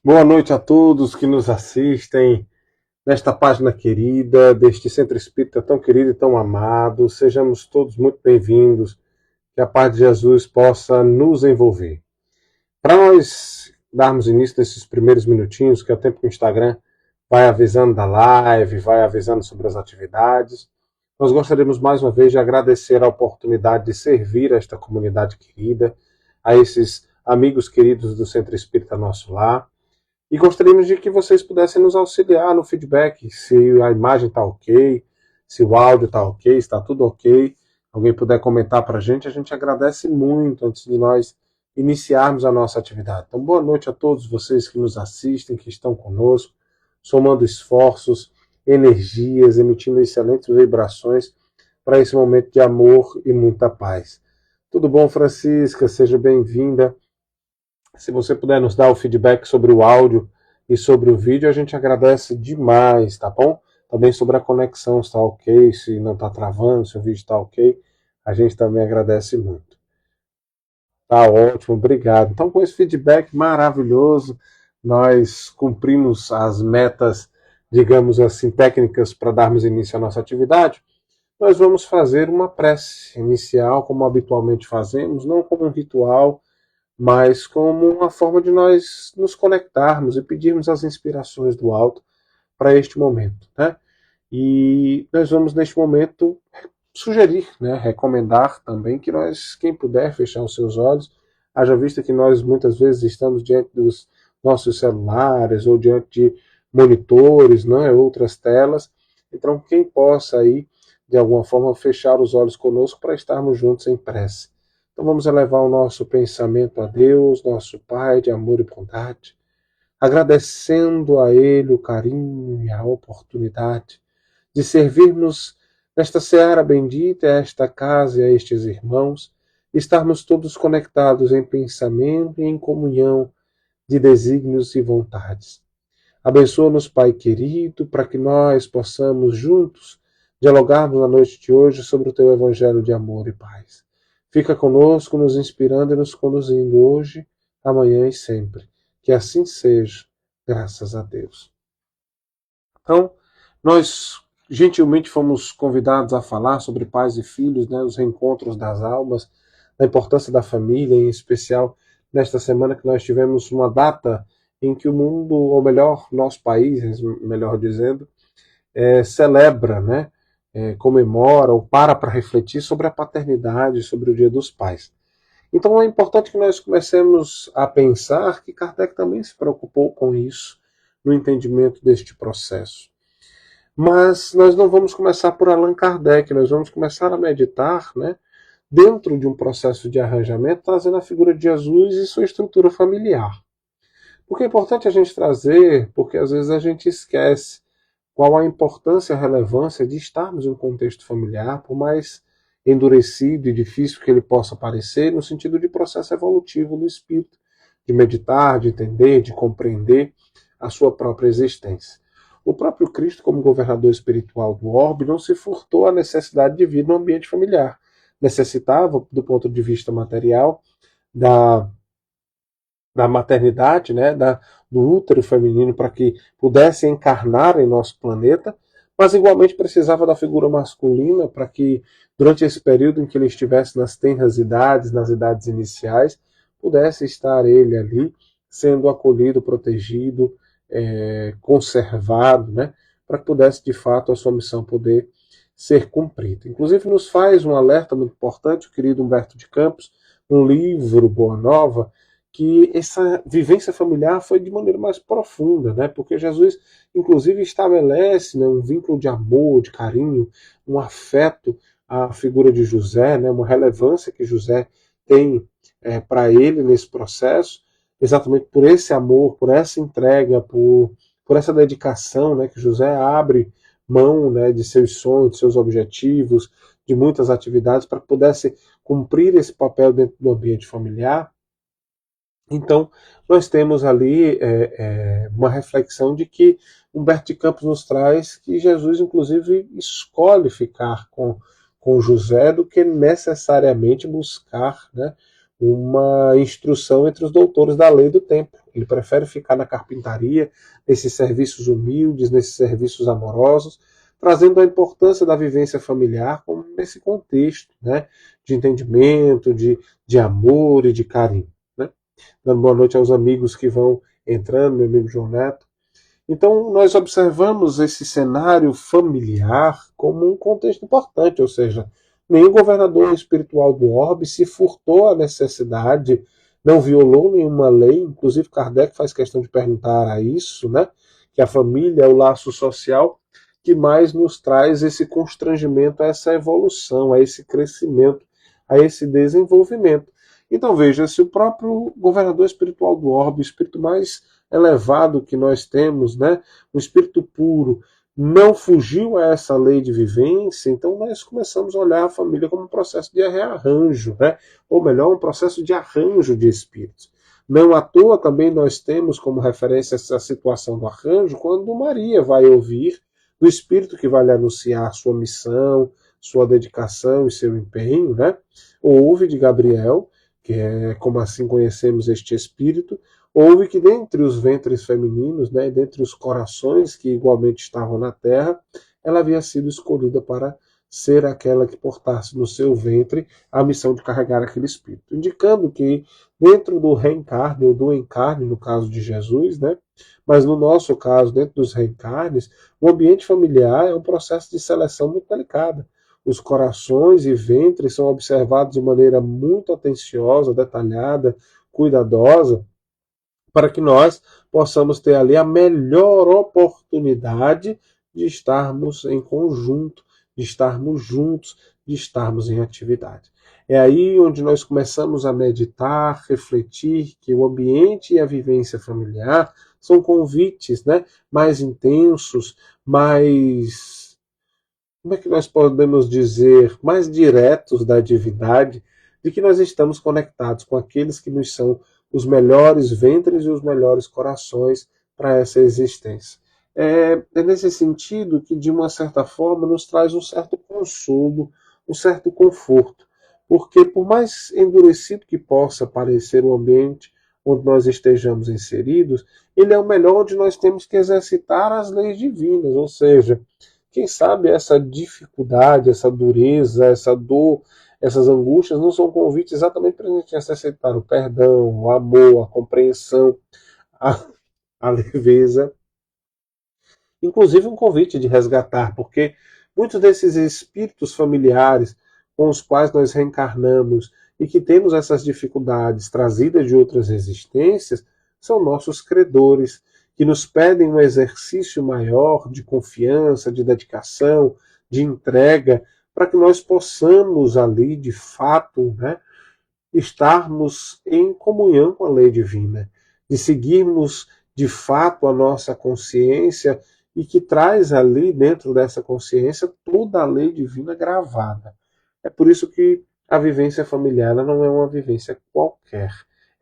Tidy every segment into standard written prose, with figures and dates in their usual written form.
Boa noite a todos que nos assistem nesta página querida, deste Centro Espírita tão querido e tão amado. Sejamos todos muito bem-vindos, que a paz de Jesus possa nos envolver. Para nós darmos início nesses primeiros minutinhos, que é o tempo que o Instagram vai avisando da live, vai avisando sobre as atividades, nós gostaríamos mais uma vez de agradecer a oportunidade de servir a esta comunidade querida, a esses amigos queridos do Centro Espírita Nosso Lar. E gostaríamos de que vocês pudessem nos auxiliar no feedback, se a imagem está ok, se o áudio está ok, está tudo ok. Alguém puder comentar para a gente agradece muito antes de nós iniciarmos a nossa atividade. Então, boa noite a todos vocês que nos assistem, que estão conosco, somando esforços, energias, emitindo excelentes vibrações para esse momento de amor e muita paz. Tudo bom, Francisca? Seja bem-vinda. Se você puder nos dar o feedback sobre o áudio e sobre o vídeo, a gente agradece demais, tá bom? Também sobre a conexão, se está ok, se não está travando, se o vídeo está ok, a gente também agradece muito. Tá ótimo, obrigado. Então, com esse feedback maravilhoso, nós cumprimos as metas, digamos assim, técnicas para darmos início à nossa atividade. Nós vamos fazer uma prece inicial, como habitualmente fazemos, não como um ritual, mas como uma forma de nós nos conectarmos e pedirmos as inspirações do alto para este momento, né? E nós vamos neste momento sugerir, né, recomendar também que nós, quem puder fechar os seus olhos, haja vista que nós muitas vezes estamos diante dos nossos celulares ou diante de monitores, né, outras telas. Então, quem possa aí de alguma forma fechar os olhos conosco para estarmos juntos em prece. Então vamos elevar o nosso pensamento a Deus, nosso Pai de amor e bondade, agradecendo a Ele o carinho e a oportunidade de servirmos nesta seara bendita, a esta casa e a estes irmãos, estarmos todos conectados em pensamento e em comunhão de desígnios e vontades. Abençoa-nos, Pai querido, para que nós possamos juntos dialogarmos na noite de hoje sobre o Teu Evangelho de amor e paz. Fica conosco, nos inspirando e nos conduzindo hoje, amanhã e sempre. Que assim seja, graças a Deus. Então, nós gentilmente fomos convidados a falar sobre pais e filhos, né, os reencontros das almas, a importância da família, em especial nesta semana que nós tivemos uma data em que o mundo, ou melhor, nosso país, melhor dizendo, celebra, né, comemora ou para refletir sobre a paternidade, sobre o Dia dos Pais. Então é importante que nós comecemos a pensar que Kardec também se preocupou com isso no entendimento deste processo. Mas nós não vamos começar por Allan Kardec, nós vamos começar a meditar, né, dentro de um processo de arranjamento, trazendo a figura de Jesus e sua estrutura familiar. Porque é importante a gente trazer, porque às vezes a gente esquece qual a importância e a relevância de estarmos em um contexto familiar, por mais endurecido e difícil que ele possa parecer, no sentido de processo evolutivo do espírito, de meditar, de entender, de compreender a sua própria existência. O próprio Cristo, como governador espiritual do orbe, não se furtou à necessidade de vir no ambiente familiar. Necessitava, do ponto de vista material, da maternidade, né, do útero feminino para que pudesse encarnar em nosso planeta, mas igualmente precisava da figura masculina para que, durante esse período em que ele estivesse nas tenras idades, nas idades iniciais, pudesse estar ele ali, sendo acolhido, protegido, conservado, né, para que pudesse, de fato, a sua missão poder ser cumprida. Inclusive, nos faz um alerta muito importante, o querido Humberto de Campos, no livro Boa Nova, que essa vivência familiar foi de maneira mais profunda, né? Porque Jesus, inclusive, estabelece, né, um vínculo de amor, de carinho, um afeto à figura de José, né, uma relevância que José tem para ele nesse processo, exatamente por esse amor, por essa entrega, por essa dedicação, né, que José abre mão, né, de seus sonhos, de seus objetivos, de muitas atividades para que pudesse cumprir esse papel dentro do ambiente familiar. Então, nós temos ali uma reflexão de que Humberto de Campos nos traz que Jesus, inclusive, escolhe ficar com José do que necessariamente buscar, né, uma instrução entre os doutores da lei do tempo. Ele prefere ficar na carpintaria, nesses serviços humildes, nesses serviços amorosos, trazendo a importância da vivência familiar como nesse contexto, né, de entendimento, de amor e de carinho. Né? Dando boa noite aos amigos que vão entrando, meu amigo João Neto. Então, nós observamos esse cenário familiar como um contexto importante, ou seja, nenhum governador espiritual do orbe se furtou à necessidade, não violou nenhuma lei, inclusive Kardec faz questão de perguntar a isso, né? Que a família é o laço social que mais nos traz esse constrangimento, a essa evolução, a esse crescimento, a esse desenvolvimento. Então veja, se o próprio governador espiritual do orbe, o espírito mais elevado que nós temos, né, um espírito puro, não fugiu a essa lei de vivência, então nós começamos a olhar a família como um processo de rearranjo, né? Ou melhor, um processo de arranjo de espíritos. Não à toa também nós temos como referência essa situação do arranjo quando Maria vai ouvir do espírito que vai lhe anunciar sua missão, sua dedicação e seu empenho, né? Ouve de Gabriel, que é como assim conhecemos este espírito, houve que dentre os ventres femininos, né, dentre os corações que igualmente estavam na terra, ela havia sido escolhida para ser aquela que portasse no seu ventre a missão de carregar aquele espírito, indicando que dentro do reencarne ou do encarne, no caso de Jesus, né, mas no nosso caso, dentro dos reencarnes, o ambiente familiar é um processo de seleção muito delicado. Os corações e ventres são observados de maneira muito atenciosa, detalhada, cuidadosa, para que nós possamos ter ali a melhor oportunidade de estarmos em conjunto, de estarmos juntos, de estarmos em atividade. É aí onde nós começamos a meditar, refletir que o ambiente e a vivência familiar são convites, né, mais intensos, mais, como é que nós podemos dizer, mais diretos da divindade, de que nós estamos conectados com aqueles que nos são os melhores ventres e os melhores corações para essa existência. É nesse sentido que, de uma certa forma, nos traz um certo consolo, um certo conforto, porque por mais endurecido que possa parecer o ambiente onde nós estejamos inseridos, ele é o melhor onde nós temos que exercitar as leis divinas, ou seja, quem sabe essa dificuldade, essa dureza, essa dor, essas angústias não são convites exatamente para a gente aceitar o perdão, o amor, a compreensão, a leveza. Inclusive um convite de resgatar, porque muitos desses espíritos familiares com os quais nós reencarnamos e que temos essas dificuldades trazidas de outras existências são nossos credores, que nos pedem um exercício maior de confiança, de dedicação, de entrega, para que nós possamos ali, de fato, né, estarmos em comunhão com a lei divina, de seguirmos de fato a nossa consciência e que traz ali dentro dessa consciência toda a lei divina gravada. É por isso que a vivência familiar não é uma vivência qualquer,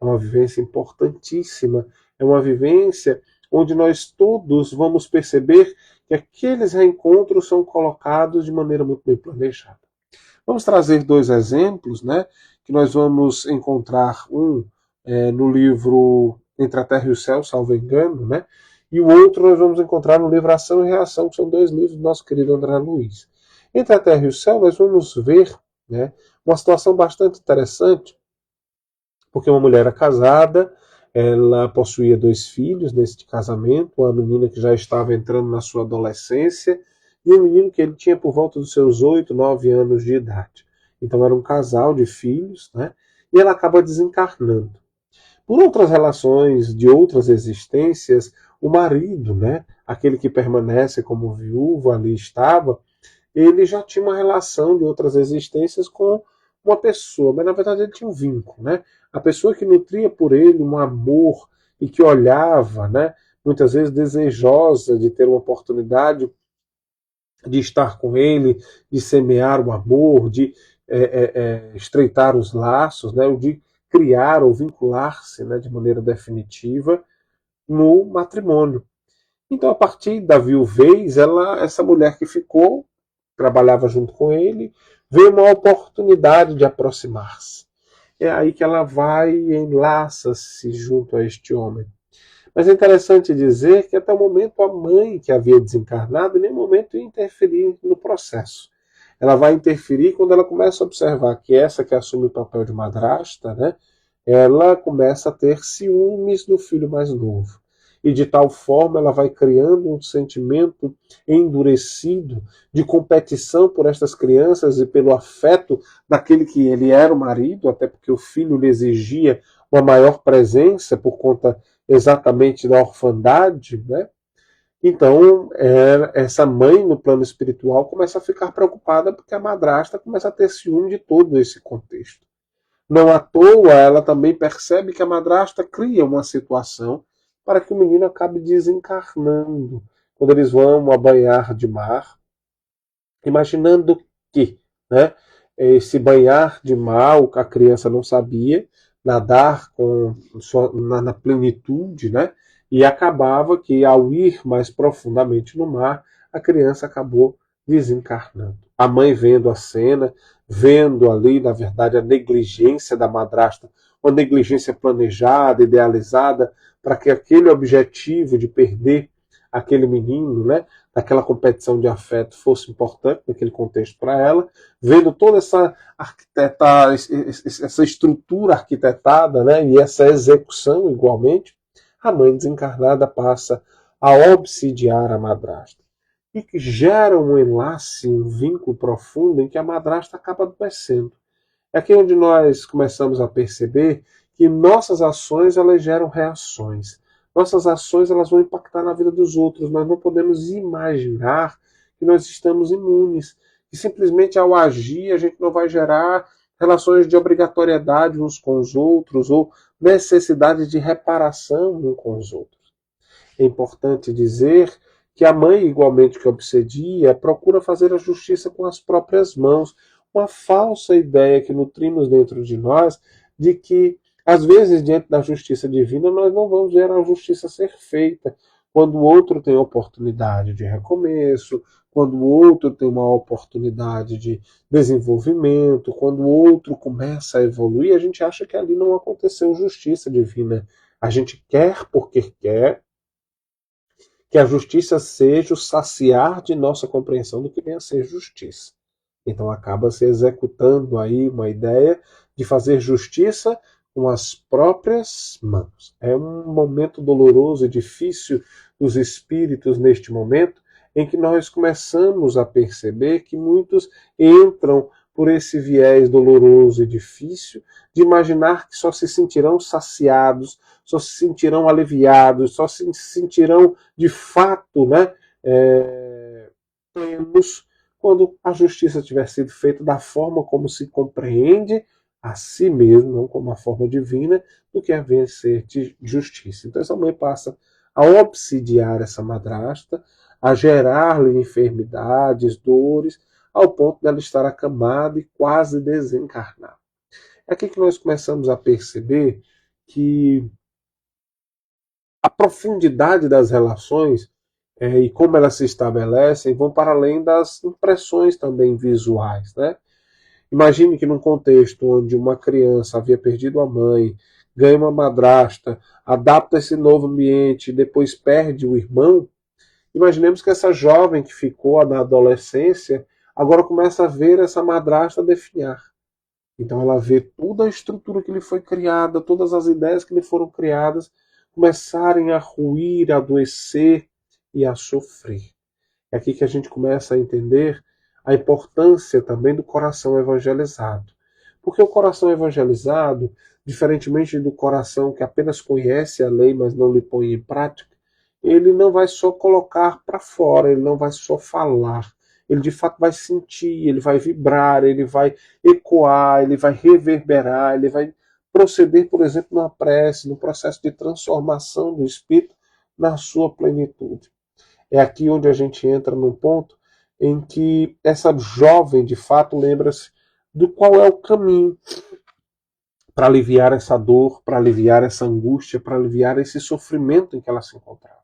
é uma vivência importantíssima, é uma vivência onde nós todos vamos perceber que aqueles reencontros são colocados de maneira muito bem planejada. Vamos trazer dois exemplos, né, que nós vamos encontrar no livro Entre a Terra e o Céu, salvo engano, né, e o outro nós vamos encontrar no livro Ação e Reação, que são dois livros do nosso querido André Luiz. Entre a Terra e o Céu nós vamos ver, né, uma situação bastante interessante, porque uma mulher era casada, ela possuía 2 filhos neste casamento, uma menina que já estava entrando na sua adolescência e um menino que ele tinha por volta dos seus 8, 9 anos de idade. Então era um casal de filhos, né? E ela acaba desencarnando. Por outras relações de outras existências, o marido, né, aquele que permanece como viúvo, ali estava, ele já tinha uma relação de outras existências com uma pessoa, mas na verdade ele tinha um vínculo, né? A pessoa que nutria por ele um amor e que olhava, né, muitas vezes desejosa de ter uma oportunidade de estar com ele, de semear o amor, de estreitar os laços, né, de criar ou vincular-se, né, de maneira definitiva no matrimônio. Então, a partir da viuvez, essa mulher que ficou, trabalhava junto com ele, veio uma oportunidade de aproximar-se. é aí que ela vai e enlaça-se junto a este homem. Mas é interessante dizer que até o momento a mãe que havia desencarnado em nenhum momento ia interferir no processo. Ela vai interferir quando ela começa a observar que essa que assume o papel de madrasta, né, ela começa a ter ciúmes do filho mais novo. E de tal forma ela vai criando um sentimento endurecido de competição por estas crianças e pelo afeto daquele que ele era o marido, até porque o filho lhe exigia uma maior presença por conta exatamente da orfandade, né? Então, essa mãe, no plano espiritual, começa a ficar preocupada porque a madrasta começa a ter ciúme de todo esse contexto. Não à toa, ela também percebe que a madrasta cria uma situação para que o menino acabe desencarnando. Quando eles vão a banhar de mar, imaginando que, né, esse banhar de mar, a criança não sabia nadar na plenitude, né, e acabava que, ao ir mais profundamente no mar, a criança acabou desencarnando. A mãe vendo a cena, vendo ali, na verdade, a negligência da madrasta, uma negligência planejada, idealizada, para que aquele objetivo de perder aquele menino, né, daquela competição de afeto fosse importante naquele contexto para ela, vendo toda essa estrutura arquitetada, né, e essa execução igualmente, a mãe desencarnada passa a obsidiar a madrasta. E que gera um enlace, um vínculo profundo em que a madrasta acaba adoecendo. É aqui onde nós começamos a perceber que nossas ações elas geram reações. Nossas ações elas vão impactar na vida dos outros. Nós não podemos imaginar que nós estamos imunes. Que simplesmente ao agir a gente não vai gerar relações de obrigatoriedade uns com os outros ou necessidade de reparação uns com os outros. É importante dizer que a mãe, igualmente que obsedia, procura fazer a justiça com as próprias mãos. Uma falsa ideia que nutrimos dentro de nós de que, às vezes, diante da justiça divina, nós não vamos ver a justiça ser feita. Quando o outro tem oportunidade de recomeço, quando o outro tem uma oportunidade de desenvolvimento, quando o outro começa a evoluir, a gente acha que ali não aconteceu justiça divina. A gente quer porque quer que a justiça seja o saciar de nossa compreensão do que vem a ser justiça. Então acaba se executando aí uma ideia de fazer justiça com as próprias mãos. É um momento doloroso e difícil dos espíritos neste momento, em que nós começamos a perceber que muitos entram por esse viés doloroso e difícil de imaginar que só se sentirão saciados, só se sentirão aliviados, só se sentirão de fato, né, plenos quando a justiça tiver sido feita da forma como se compreende a si mesmo, não como a forma divina, do que é vencer de justiça. Então essa mãe passa a obsidiar essa madrasta, a gerar-lhe enfermidades, dores, ao ponto dela estar acamada e quase desencarnada. É aqui que nós começamos a perceber que a profundidade das relações e como elas se estabelecem vão para além das impressões também visuais, né? Imagine que num contexto onde uma criança havia perdido a mãe, ganha uma madrasta, adapta esse novo ambiente e depois perde o irmão, imaginemos que essa jovem que ficou na adolescência agora começa a ver essa madrasta definhar. Então ela vê toda a estrutura que lhe foi criada, todas as ideias que lhe foram criadas, começarem a ruir, a adoecer e a sofrer. É aqui que a gente começa a entender a importância também do coração evangelizado. Porque o coração evangelizado, diferentemente do coração que apenas conhece a lei, mas não lhe põe em prática, ele não vai só colocar para fora, ele não vai só falar, ele de fato vai sentir, ele vai vibrar, ele vai ecoar, ele vai reverberar, ele vai proceder, por exemplo, na prece, no processo de transformação do espírito na sua plenitude. É aqui onde a gente entra num ponto em que essa jovem, de fato, lembra-se do qual é o caminho para aliviar essa dor, para aliviar essa angústia, para aliviar esse sofrimento em que ela se encontrava.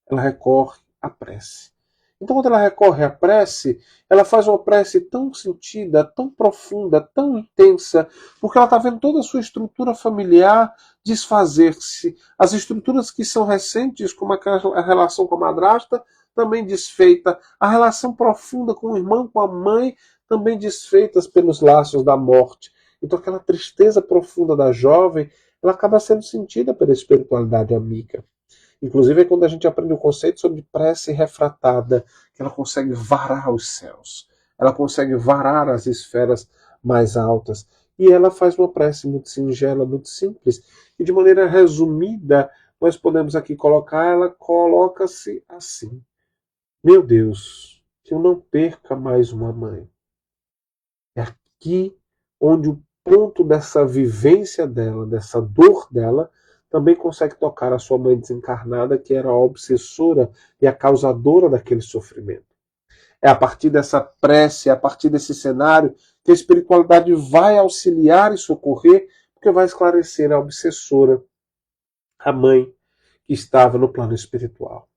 Ela recorre à prece. Então, quando ela recorre à prece, ela faz uma prece tão sentida, tão profunda, tão intensa, porque ela está vendo toda a sua estrutura familiar desfazer-se. As estruturas que são recentes, como a relação com a madrasta, também desfeita. A relação profunda com o irmão, com a mãe, também desfeitas pelos laços da morte. Então, aquela tristeza profunda da jovem, ela acaba sendo sentida pela espiritualidade amiga. Inclusive é quando a gente aprende o conceito sobre prece refratada, que ela consegue varar os céus, ela consegue varar as esferas mais altas. E ela faz uma prece muito singela, muito simples. E de maneira resumida, nós podemos aqui colocar, ela coloca-se assim: meu Deus, que eu não perca mais uma mãe. É aqui onde o ponto dessa vivência dela, dessa dor dela, também consegue tocar a sua mãe desencarnada, que era a obsessora e a causadora daquele sofrimento. É a partir dessa prece, é a partir desse cenário, que a espiritualidade vai auxiliar e socorrer, porque vai esclarecer a obsessora, a mãe, que estava no plano espiritual.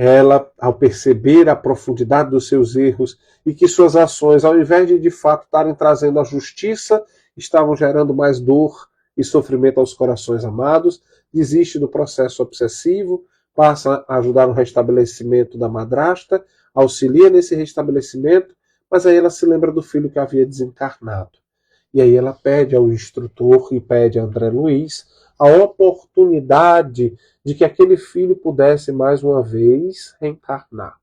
Ela, ao perceber a profundidade dos seus erros e que suas ações, ao invés de fato estarem trazendo a justiça, estavam gerando mais dor e sofrimento aos corações amados, desiste do processo obsessivo, passa a ajudar no restabelecimento da madrasta, auxilia nesse restabelecimento, mas aí ela se lembra do filho que havia desencarnado. E aí ela pede ao instrutor e pede a André Luiz a oportunidade de que aquele filho pudesse mais uma vez reencarnar.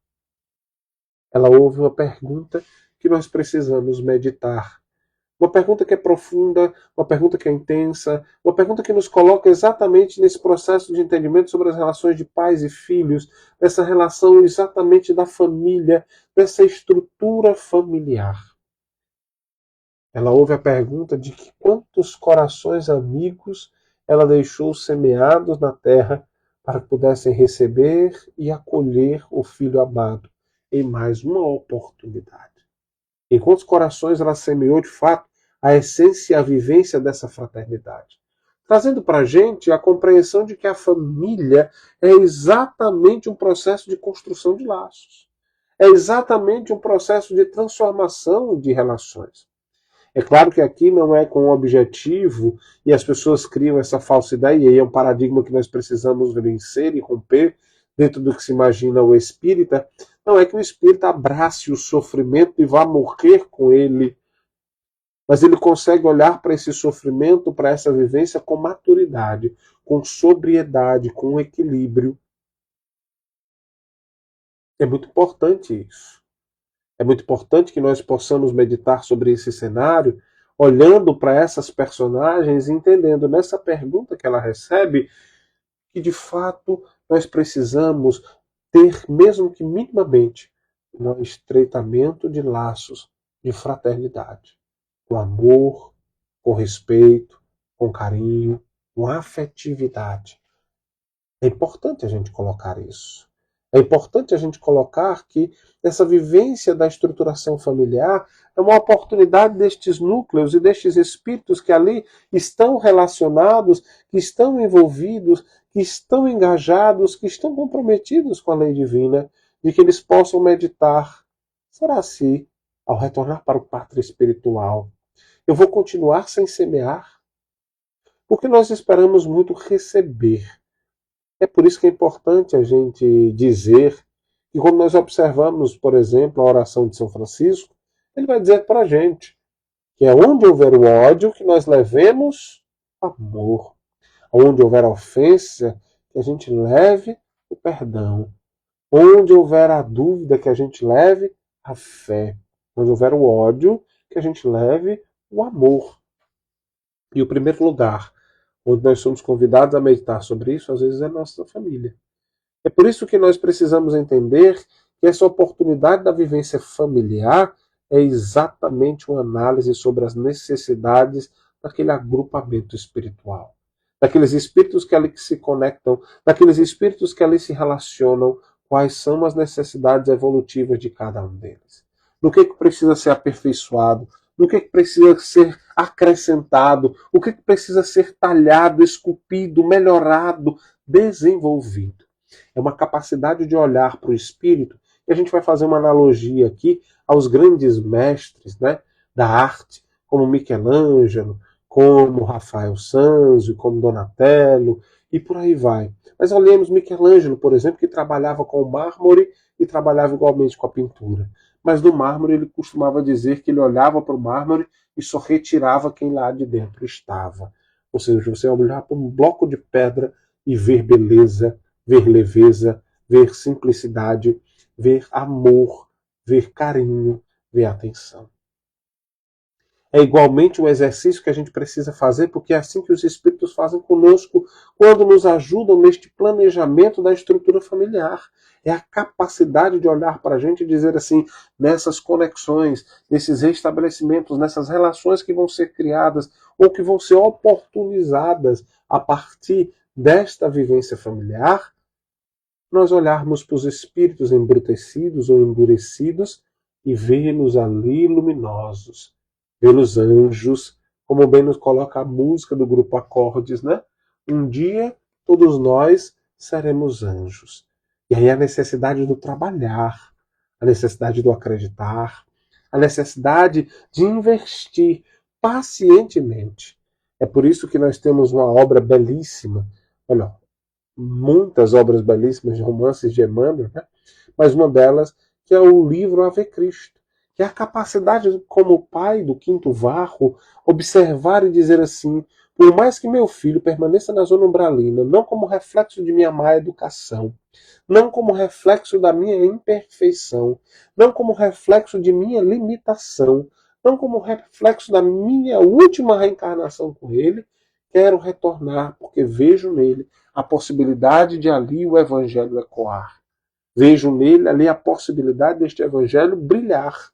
Ela ouve uma pergunta que nós precisamos meditar. Uma pergunta que é profunda, uma pergunta que é intensa, uma pergunta que nos coloca exatamente nesse processo de entendimento sobre as relações de pais e filhos, dessa relação exatamente da família, dessa estrutura familiar. Ela ouve a pergunta de que quantos corações amigos ela deixou semeados na terra para que pudessem receber e acolher o filho amado em mais uma oportunidade. Em quantos corações ela semeou de fato a essência e a vivência dessa fraternidade. Trazendo para a gente a compreensão de que a família é exatamente um processo de construção de laços. É exatamente um processo de transformação de relações. É claro que aqui não é com o objetivo, e as pessoas criam essa falsa ideia, e aí é um paradigma que nós precisamos vencer e romper dentro do que se imagina o espírita. Não é que o espírita abrace o sofrimento e vá morrer com ele, mas ele consegue olhar para esse sofrimento, para essa vivência com maturidade, com sobriedade, com equilíbrio. É muito importante isso. É muito importante que nós possamos meditar sobre esse cenário, olhando para essas personagens e entendendo nessa pergunta que ela recebe que, de fato, nós precisamos ter, mesmo que minimamente, um estreitamento de laços de fraternidade, com amor, com respeito, com carinho, com afetividade. É importante a gente colocar isso. É importante a gente colocar que essa vivência da estruturação familiar é uma oportunidade destes núcleos e destes espíritos que ali estão relacionados, que estão envolvidos, que estão engajados, que estão comprometidos com a lei divina, de que eles possam meditar. Será assim, ao retornar para o pátria espiritual, eu vou continuar sem semear? Porque nós esperamos muito receber. É por isso que é importante a gente dizer que quando nós observamos, por exemplo, a oração de São Francisco, ele vai dizer para a gente que é onde houver o ódio que nós levemos amor. Onde houver ofensa, que a gente leve o perdão. Onde houver a dúvida, que a gente leve a fé. Onde houver o ódio, que a gente leve o amor. E o primeiro lugar onde nós somos convidados a meditar sobre isso, às vezes, é a nossa família. É por isso que nós precisamos entender que essa oportunidade da vivência familiar é exatamente uma análise sobre as necessidades daquele agrupamento espiritual. Daqueles espíritos que ali se conectam, daqueles espíritos que ali se relacionam, quais são as necessidades evolutivas de cada um deles. No que precisa ser aperfeiçoado, no que precisa ser acrescentado, o que precisa ser talhado, esculpido, melhorado, desenvolvido. É uma capacidade de olhar para o espírito E a gente vai fazer uma analogia aqui aos grandes mestres, né, da arte, como Michelangelo, como Rafael Sanzio, como Donatello, e por aí vai. Mas olhemos Michelangelo, por exemplo, que trabalhava com o mármore e trabalhava igualmente com a pintura. Mas no mármore ele costumava dizer que ele olhava para o mármore e só retirava quem lá de dentro estava. Ou seja, você olhar para um bloco de pedra e ver beleza, ver leveza, ver simplicidade, ver amor, ver carinho, ver atenção. É igualmente um exercício que a gente precisa fazer, porque é assim que os Espíritos fazem conosco quando nos ajudam neste planejamento da estrutura familiar. É a capacidade de olhar para a gente e dizer assim, nessas conexões, nesses restabelecimentos, nessas relações que vão ser criadas ou que vão ser oportunizadas a partir desta vivência familiar, nós olharmos para os espíritos embrutecidos ou endurecidos e vê-los ali luminosos, vê-los anjos, como bem nos coloca a música do grupo Acordes, né? Um dia todos nós seremos anjos. E aí a necessidade do trabalhar, a necessidade do acreditar, a necessidade de investir pacientemente. É por isso que nós temos uma obra belíssima, olha, muitas obras belíssimas de romances de Emmanuel, né? Mas uma delas que é o livro Ave Cristo, que é a capacidade, como pai do quinto varro, observar e dizer assim, por mais que meu filho permaneça na zona umbralina, não como reflexo de minha má educação, não como reflexo da minha imperfeição, não como reflexo de minha limitação, não como reflexo da minha última reencarnação com ele, quero retornar porque vejo nele a possibilidade de ali o evangelho ecoar. Vejo nele ali a possibilidade deste evangelho brilhar.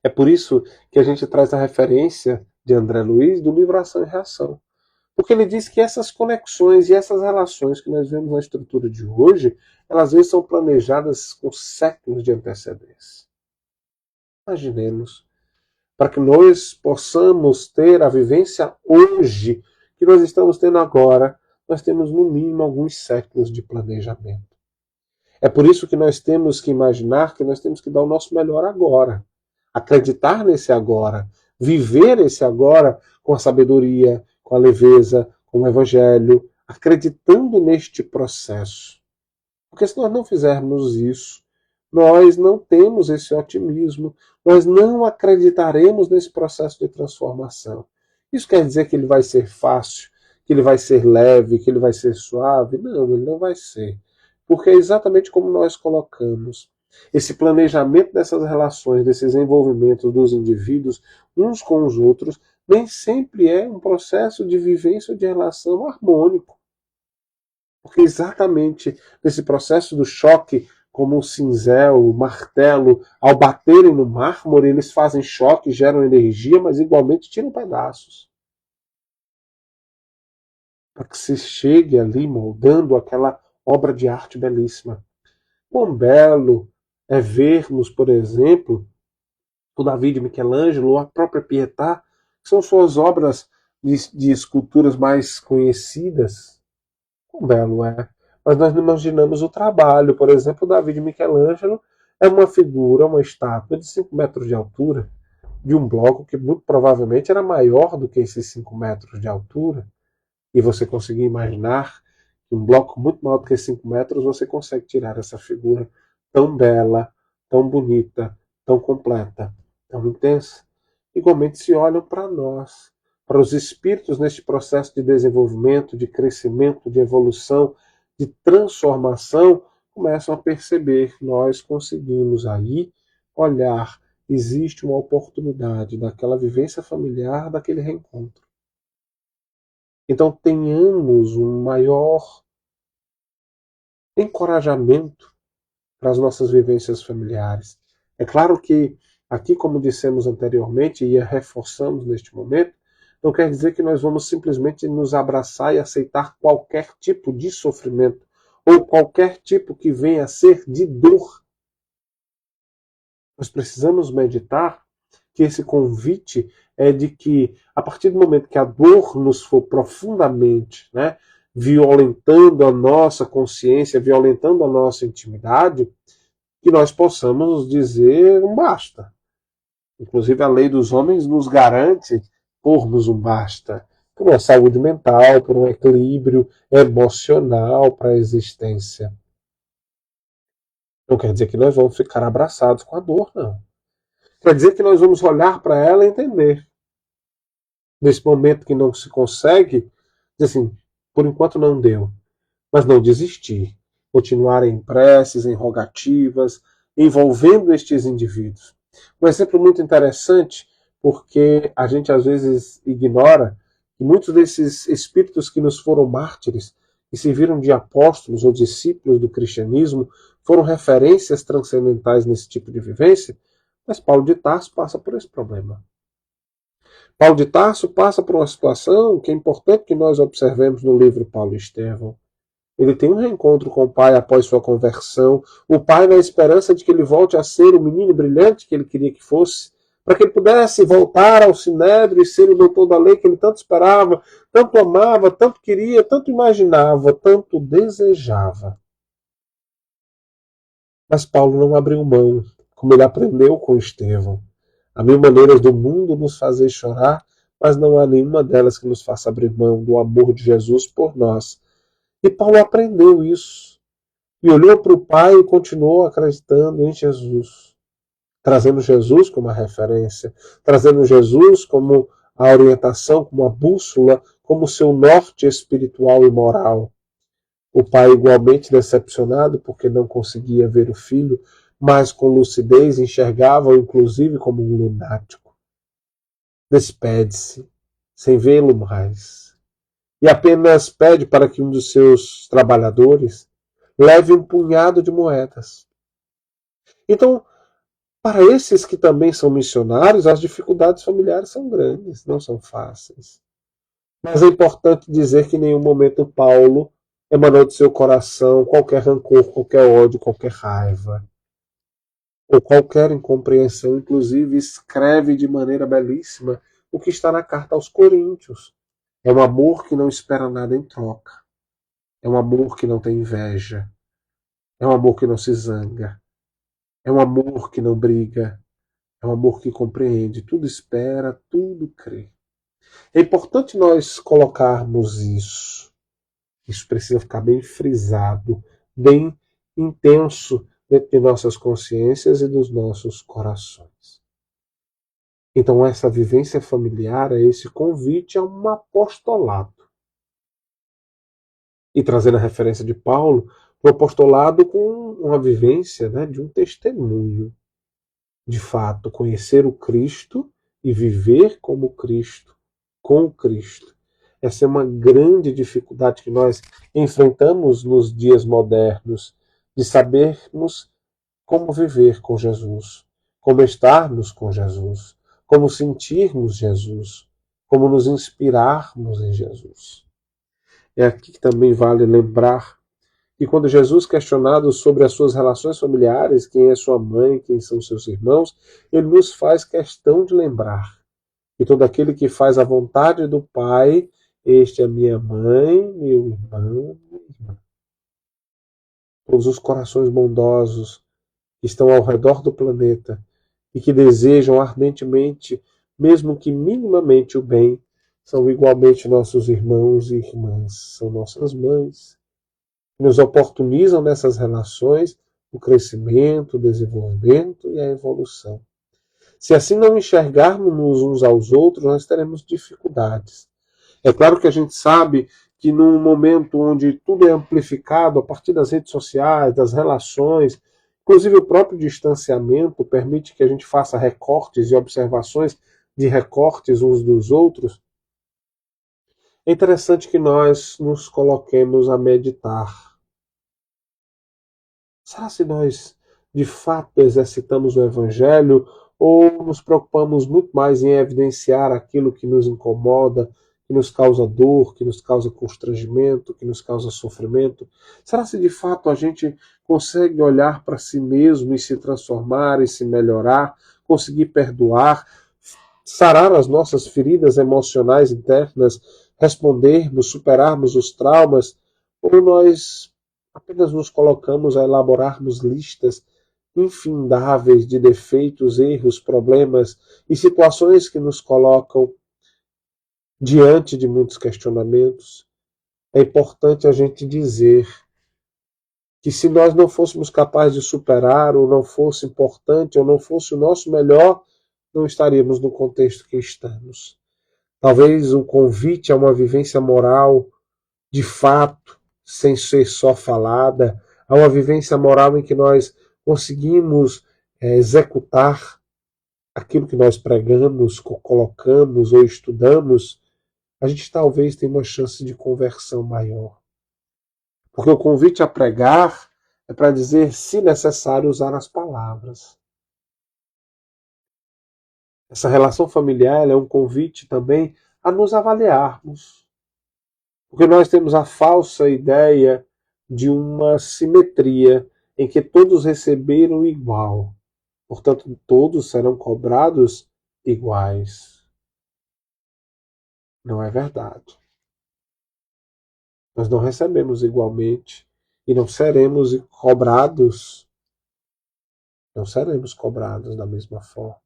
É por isso que a gente traz a referência de André Luiz do livro Ação e Reação. Porque ele diz que essas conexões e essas relações que nós vemos na estrutura de hoje, elas às vezes são planejadas com séculos de antecedência. Imaginemos, para que nós possamos ter a vivência hoje que nós estamos tendo agora, nós temos no mínimo alguns séculos de planejamento. É por isso que nós temos que imaginar que nós temos que dar o nosso melhor agora. Acreditar nesse agora. Viver esse agora com a sabedoria, com a leveza, com o evangelho, acreditando neste processo. Porque se nós não fizermos isso, nós não temos esse otimismo, nós não acreditaremos nesse processo de transformação. Isso quer dizer que ele vai ser fácil, que ele vai ser leve, que ele vai ser suave? Não, ele não vai ser. Porque é exatamente como nós colocamos. Esse planejamento dessas relações, desses envolvimentos dos indivíduos uns com os outros, nem sempre é um processo de vivência ou de relação harmônico. Porque exatamente nesse processo do choque, como o cinzel, o martelo, ao baterem no mármore, eles fazem choque, geram energia, mas igualmente tiram pedaços. Para que se chegue ali moldando aquela obra de arte belíssima. Quão belo é vermos, por exemplo, o Davi de Michelangelo ou a própria Pietà, que são suas obras de esculturas mais conhecidas. Quão belo é. Mas nós não imaginamos o trabalho. Por exemplo, o Davi de Michelangelo é uma figura, uma estátua de 5 metros de altura, de um bloco que muito provavelmente era maior do que esses 5 metros de altura. E você conseguir imaginar que um bloco muito maior do que 5 metros, você consegue tirar essa figura tão bela, tão bonita, tão completa, tão intensa. Igualmente se olham para nós, para os espíritos neste processo de desenvolvimento, de crescimento, de evolução, de transformação, começam a perceber que nós conseguimos aí olhar, existe uma oportunidade daquela vivência familiar, daquele reencontro. Então tenhamos um maior encorajamento para as nossas vivências familiares. É claro que aqui, como dissemos anteriormente e reforçamos neste momento, não quer dizer que nós vamos simplesmente nos abraçar e aceitar qualquer tipo de sofrimento ou qualquer tipo que venha a ser de dor. Nós precisamos meditar que esse convite é de que, a partir do momento que a dor nos for profundamente, né, violentando a nossa consciência, violentando a nossa intimidade, que nós possamos dizer um basta. Inclusive, a lei dos homens nos garante pormos um basta, por uma saúde mental, por um equilíbrio emocional para a existência. Não quer dizer que nós vamos ficar abraçados com a dor, não. Quer dizer que nós vamos olhar para ela e entender. Nesse momento que não se consegue, dizer assim, por enquanto não deu, mas não desistir. Continuar em preces, em rogativas, envolvendo estes indivíduos. Um exemplo muito interessante, porque a gente às vezes ignora que muitos desses espíritos que nos foram mártires, que serviram de apóstolos ou discípulos do cristianismo, foram referências transcendentais nesse tipo de vivência, mas Paulo de Tarso passa por esse problema. Paulo de Tarso passa por uma situação que é importante que nós observemos no livro Paulo e Estevão. Ele tem um reencontro com o pai após sua conversão, o pai na esperança de que ele volte a ser o menino brilhante que ele queria que fosse, para que ele pudesse voltar ao Sinédrio e ser o doutor da lei que ele tanto esperava, tanto amava, tanto queria, tanto imaginava, tanto desejava. Mas Paulo não abriu mão, como ele aprendeu com Estevão. Há mil maneiras do mundo nos fazer chorar, mas não há nenhuma delas que nos faça abrir mão do amor de Jesus por nós. E Paulo aprendeu isso. E olhou para o Pai e continuou acreditando em Jesus. Trazendo Jesus como a referência, trazendo Jesus como a orientação, como a bússola, como seu norte espiritual e moral. O pai igualmente decepcionado porque não conseguia ver o filho, mas com lucidez enxergava-o inclusive como um lunático. Despede-se, sem vê-lo mais, e apenas pede para que um dos seus trabalhadores leve um punhado de moedas. Então, para esses que também são missionários, as dificuldades familiares são grandes, não são fáceis. Mas é importante dizer que em nenhum momento Paulo emanou de seu coração qualquer rancor, qualquer ódio, qualquer raiva, ou qualquer incompreensão. Inclusive, escreve de maneira belíssima o que está na carta aos Coríntios. É um amor que não espera nada em troca. É um amor que não tem inveja. É um amor que não se zanga. É um amor que não briga. É um amor que compreende. Tudo espera, tudo crê. É importante nós colocarmos isso. Isso precisa ficar bem frisado, bem intenso dentro de nossas consciências e dos nossos corações. Então, essa vivência familiar é esse convite a um apostolado. E trazendo a referência de Paulo, o apostolado com uma vivência, de um testemunho. De fato, conhecer o Cristo e viver como Cristo, com o Cristo. Essa é uma grande dificuldade que nós enfrentamos nos dias modernos, de sabermos como viver com Jesus, como estarmos com Jesus, como sentirmos Jesus, como nos inspirarmos em Jesus. É aqui que também vale lembrar que quando Jesus, questionado sobre as suas relações familiares, quem é sua mãe, quem são seus irmãos, ele nos faz questão de lembrar que todo aquele que faz a vontade do Pai, este é minha mãe, meu irmão, minha irmã. Todos os corações bondosos que estão ao redor do planeta e que desejam ardentemente, mesmo que minimamente, o bem, são igualmente nossos irmãos e irmãs, são nossas mães, que nos oportunizam nessas relações o crescimento, o desenvolvimento e a evolução. Se assim não enxergarmos uns aos outros, nós teremos dificuldades. É claro que a gente sabe que num momento onde tudo é amplificado a partir das redes sociais, das relações, inclusive o próprio distanciamento permite que a gente faça recortes e observações de recortes uns dos outros, é interessante que nós nos coloquemos a meditar. Será se nós, de fato, exercitamos o Evangelho ou nos preocupamos muito mais em evidenciar aquilo que nos incomoda, que nos causa dor, que nos causa constrangimento, que nos causa sofrimento? Será se de fato a gente consegue olhar para si mesmo e se transformar e se melhorar, conseguir perdoar, sarar as nossas feridas emocionais internas, respondermos, superarmos os traumas, ou nós apenas nos colocamos a elaborarmos listas infindáveis de defeitos, erros, problemas e situações que nos colocam diante de muitos questionamentos. É importante a gente dizer que se nós não fôssemos capazes de superar, ou não fosse importante, ou não fosse o nosso melhor, não estaríamos no contexto que estamos. Talvez um convite a uma vivência moral de fato, sem ser só falada, a uma vivência moral em que nós conseguimos executar aquilo que nós pregamos, colocamos ou estudamos, a gente talvez tenha uma chance de conversão maior. Porque o convite a pregar é para dizer, se necessário, usar as palavras. Essa relação familiar é um convite também a nos avaliarmos. Porque nós temos a falsa ideia de uma simetria em que todos receberam igual. Portanto, todos serão cobrados iguais. Não é verdade. Nós não recebemos igualmente e não seremos cobrados. Não seremos cobrados da mesma forma.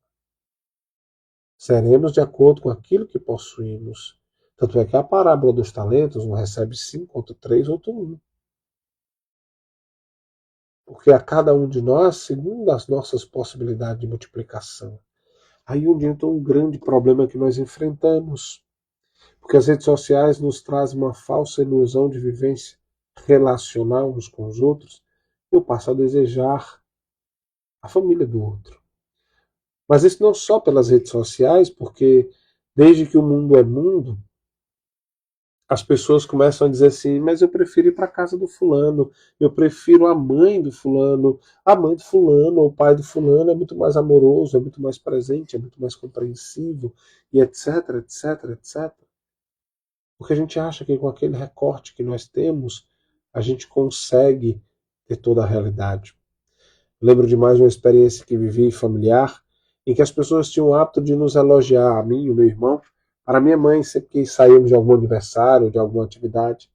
Seremos de acordo com aquilo que possuímos. Tanto é que a parábola dos talentos, um recebe 5, outro 3, outro 1. Porque a cada um de nós, segundo as nossas possibilidades de multiplicação. Aí onde entra um grande problema que nós enfrentamos. Porque as redes sociais nos trazem uma falsa ilusão de vivência relacional uns com os outros. Eu passo a desejar a família do outro. Mas isso não só pelas redes sociais, porque desde que o mundo é mundo, as pessoas começam a dizer assim, mas eu prefiro ir para a casa do fulano, eu prefiro a mãe do fulano, ou o pai do fulano é muito mais amoroso, é muito mais presente, é muito mais compreensivo, e etc, etc, etc. Porque a gente acha que com aquele recorte que nós temos, a gente consegue ter toda a realidade. Lembro de mais uma experiência que vivi familiar, em que as pessoas tinham o hábito de nos elogiar, a mim e o meu irmão, para minha mãe, sempre que saímos de algum aniversário, de alguma atividade.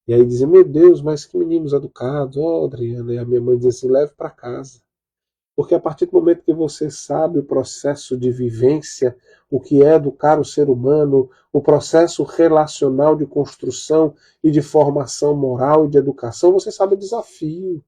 E aí dizia, meu Deus, mas que meninos educados, ó, Adriana. E a minha mãe dizia assim, leve para casa. Porque a partir do momento que você sabe o processo de vivência, o que é educar o ser humano, o processo relacional de construção e de formação moral e de educação, você sabe o desafio.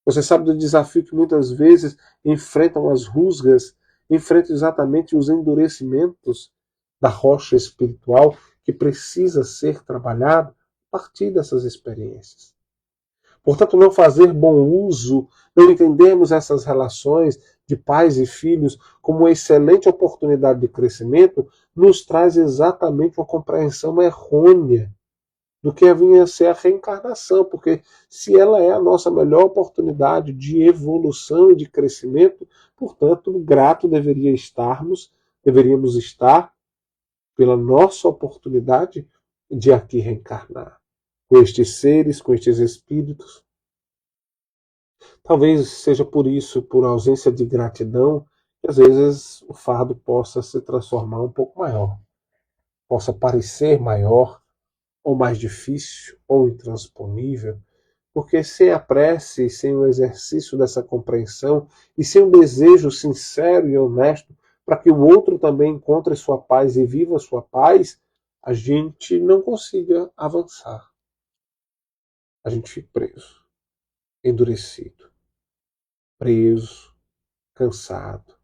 Você sabe do desafio que muitas vezes enfrentam as rusgas, enfrentam exatamente os endurecimentos da rocha espiritual que precisa ser trabalhado a partir dessas experiências. Portanto, não fazer bom uso, não entendermos essas relações de pais e filhos como uma excelente oportunidade de crescimento, nos traz exatamente uma compreensão errônea do que vinha a ser a reencarnação, porque se ela é a nossa melhor oportunidade de evolução e de crescimento, portanto, grato deveríamos estar pela nossa oportunidade de aqui reencarnar, com estes seres, com estes espíritos. Talvez seja por isso, por ausência de gratidão, que às vezes o fardo possa se transformar um pouco maior, possa parecer maior, ou mais difícil, ou intransponível, porque sem a prece, sem o exercício dessa compreensão e sem um desejo sincero e honesto para que o outro também encontre sua paz e viva sua paz, a gente não consiga avançar. A gente fica preso, endurecido, preso, cansado.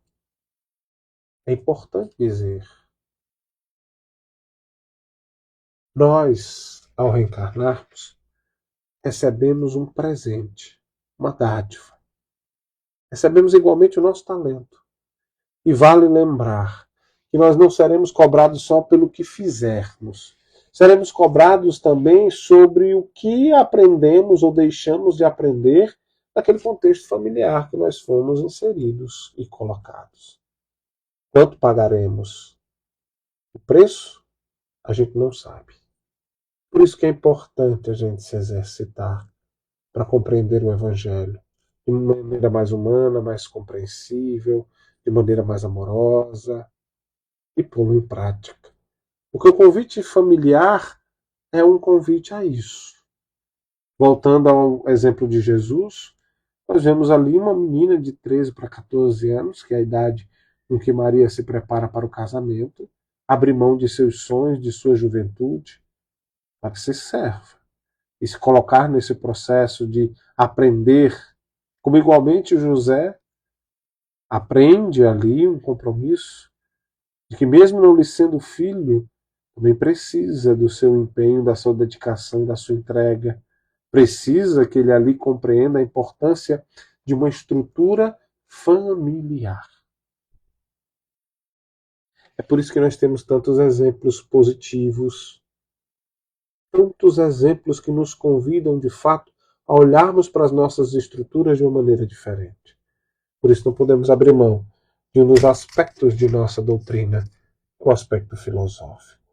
É importante dizer, nós, ao reencarnarmos, recebemos um presente, uma dádiva. Recebemos igualmente o nosso talento. E vale lembrar que nós não seremos cobrados só pelo que fizermos. Seremos cobrados também sobre o que aprendemos ou deixamos de aprender naquele contexto familiar que nós fomos inseridos e colocados. Quanto pagaremos? O preço? A gente não sabe. Por isso que é importante a gente se exercitar para compreender o Evangelho de maneira mais humana, mais compreensível, de maneira mais amorosa e pô-lo em prática. Porque o convite familiar é um convite a isso. Voltando ao exemplo de Jesus, nós vemos ali uma menina de 13 para 14 anos, que é a idade em que Maria se prepara para o casamento, abre mão de seus sonhos, de sua juventude, para que se serva. E se colocar nesse processo de aprender, como igualmente José aprende ali um compromisso, de que mesmo não lhe sendo filho, também precisa do seu empenho, da sua dedicação, da sua entrega. Precisa que ele ali compreenda a importância de uma estrutura familiar. É por isso que nós temos tantos exemplos positivos, tantos exemplos que nos convidam, de fato, a olharmos para as nossas estruturas de uma maneira diferente. Por isso não podemos abrir mão de um dos aspectos de nossa doutrina, o aspecto filosófico.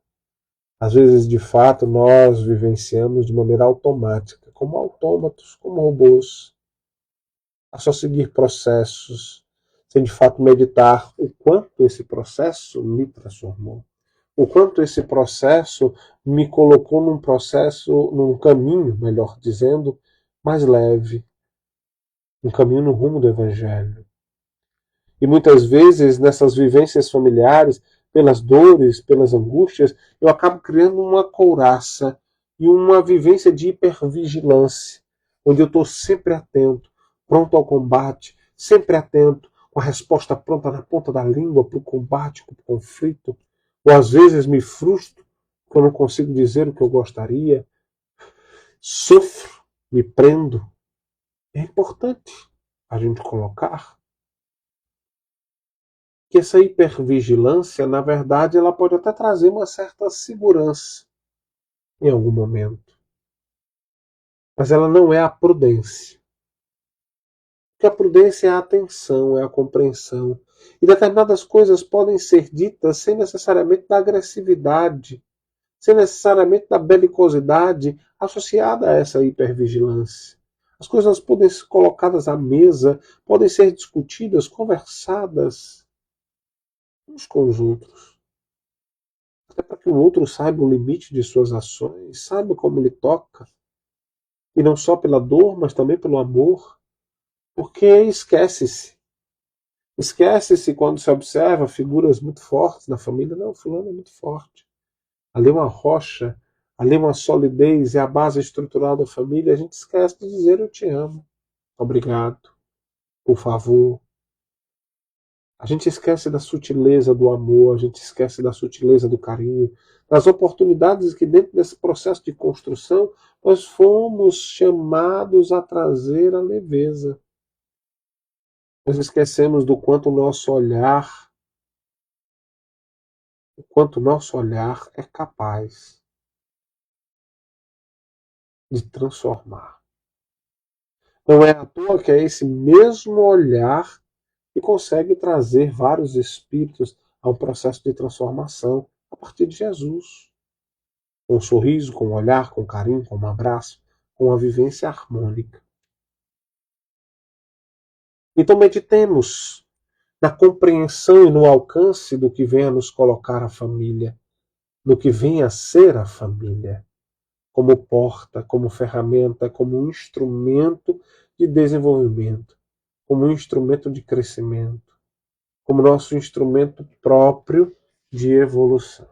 Às vezes, de fato, nós vivenciamos de maneira automática, como autômatos, como robôs, a só seguir processos, sem de fato meditar o quanto esse processo me transformou, o quanto esse processo me colocou num caminho, melhor dizendo, mais leve, um caminho no rumo do Evangelho. E muitas vezes, nessas vivências familiares, pelas dores, pelas angústias, eu acabo criando uma couraça e uma vivência de hipervigilância, onde eu estou sempre atento, pronto ao combate, sempre atento, com a resposta pronta na ponta da língua para o combate, para o conflito. Ou às vezes me frustro, porque eu não consigo dizer o que eu gostaria, sofro, me prendo. É importante a gente colocar que essa hipervigilância, na verdade, ela pode até trazer uma certa segurança em algum momento. Mas ela não é a prudência. Porque a prudência é a atenção, é a compreensão. E determinadas coisas podem ser ditas sem necessariamente da agressividade, sem necessariamente da belicosidade associada a essa hipervigilância. As coisas podem ser colocadas à mesa, podem ser discutidas, conversadas uns com os outros. Até para que o outro saiba o limite de suas ações, saiba como ele toca. E não só pela dor, mas também pelo amor. Porque esquece-se. Esquece-se quando se observa figuras muito fortes na família. Não, fulano é muito forte. Ali é uma rocha, ali é uma solidez, é a base estrutural da família. A gente esquece de dizer eu te amo. Obrigado. Por favor. A gente esquece da sutileza do amor, a gente esquece da sutileza do carinho, das oportunidades que dentro desse processo de construção nós fomos chamados a trazer a leveza. Nós esquecemos do quanto o nosso olhar é capaz de transformar. Não é à toa que é esse mesmo olhar que consegue trazer vários espíritos a um processo de transformação a partir de Jesus. Com um sorriso, com um olhar, com um carinho, com um abraço, com uma vivência harmônica. Então meditemos na compreensão e no alcance do que vem a nos colocar a família, do que vem a ser a família, como porta, como ferramenta, como um instrumento de desenvolvimento, como um instrumento de crescimento, como nosso instrumento próprio de evolução.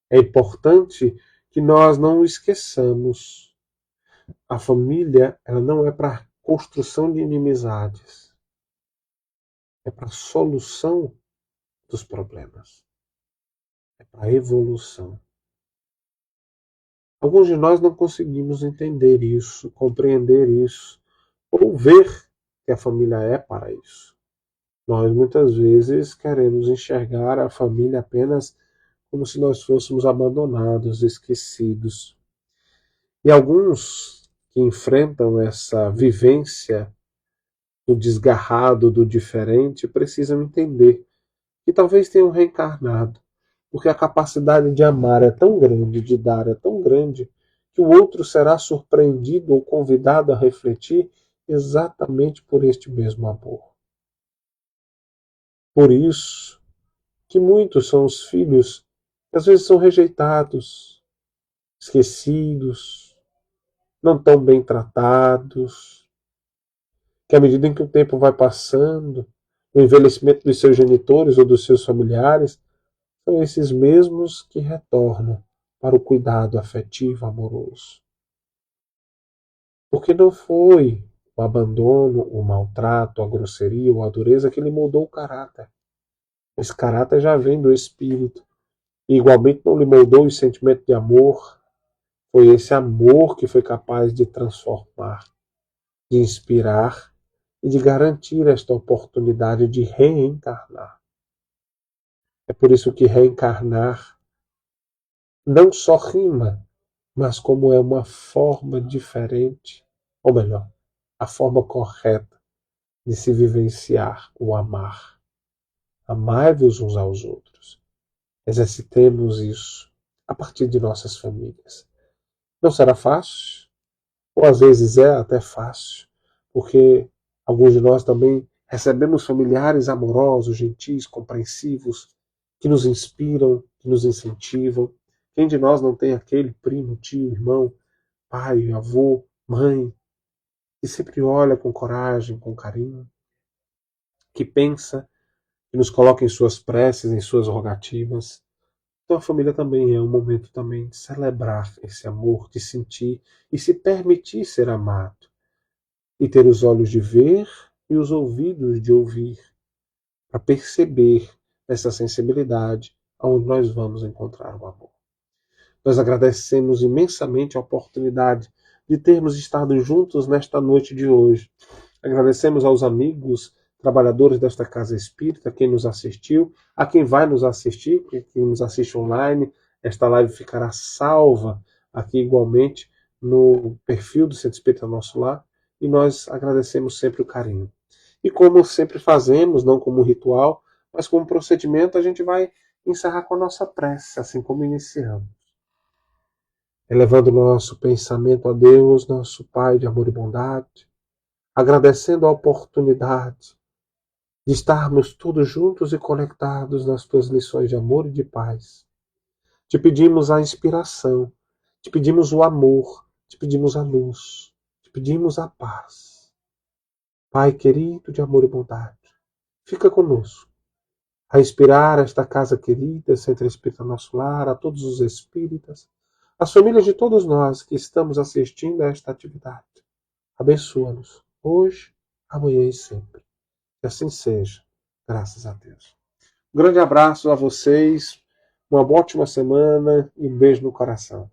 É importante que nós não esqueçamos. A família, ela não é para construção de inimizades. É para solução dos problemas. É para evolução. Alguns de nós não conseguimos entender isso, compreender isso, ou ver que a família é para isso. Nós muitas vezes queremos enxergar a família apenas como se nós fôssemos abandonados, esquecidos. E alguns que enfrentam essa vivência do desgarrado, do diferente, precisam entender que talvez tenham reencarnado, porque a capacidade de amar é tão grande, de dar é tão grande, que o outro será surpreendido ou convidado a refletir exatamente por este mesmo amor. Por isso que muitos são os filhos que às vezes são rejeitados, esquecidos, não tão bem tratados, que à medida em que o tempo vai passando, o envelhecimento dos seus genitores ou dos seus familiares, são esses mesmos que retornam para o cuidado afetivo, amoroso. Porque não foi o abandono, o maltrato, a grosseria ou a dureza que lhe moldou o caráter. Esse caráter já vem do Espírito. E igualmente não lhe moldou o sentimento de amor. Foi esse amor que foi capaz de transformar, de inspirar e de garantir esta oportunidade de reencarnar. É por isso que reencarnar não só rima, mas como é uma forma diferente, ou melhor, a forma correta de se vivenciar o amar. Amai-vos uns aos outros. Exercitemos isso a partir de nossas famílias. Não será fácil, ou às vezes é até fácil, porque alguns de nós também recebemos familiares amorosos, gentis, compreensivos, que nos inspiram, que nos incentivam. Quem de nós não tem aquele primo, tio, irmão, pai, avô, mãe, que sempre olha com coragem, com carinho, que pensa, que nos coloca em suas preces, em suas rogativas? Então a família também é um momento também de celebrar esse amor, de sentir e se permitir ser amado. E ter os olhos de ver e os ouvidos de ouvir, para perceber essa sensibilidade aonde nós vamos encontrar o amor. Nós agradecemos imensamente a oportunidade de termos estado juntos nesta noite de hoje. Agradecemos aos amigos, trabalhadores desta Casa Espírita, quem nos assistiu, a quem vai nos assistir, quem nos assiste online. Esta live ficará salva aqui igualmente no perfil do Centro Espírita Nosso Lar, e nós agradecemos sempre o carinho. E como sempre fazemos, não como ritual, mas como procedimento, a gente vai encerrar com a nossa prece, assim como iniciamos. Elevando nosso pensamento a Deus, nosso Pai de amor e bondade, agradecendo a oportunidade de estarmos todos juntos e conectados nas tuas lições de amor e de paz. Te pedimos a inspiração, te pedimos o amor, te pedimos a luz, te pedimos a paz. Pai querido de amor e bondade, fica conosco, a inspirar esta casa querida, Centro Espírita Nosso Lar, a todos os espíritas, as famílias de todos nós que estamos assistindo a esta atividade. Abençoa-nos, hoje, amanhã e sempre. Que assim seja, graças a Deus. Um grande abraço a vocês, uma ótima semana e um beijo no coração.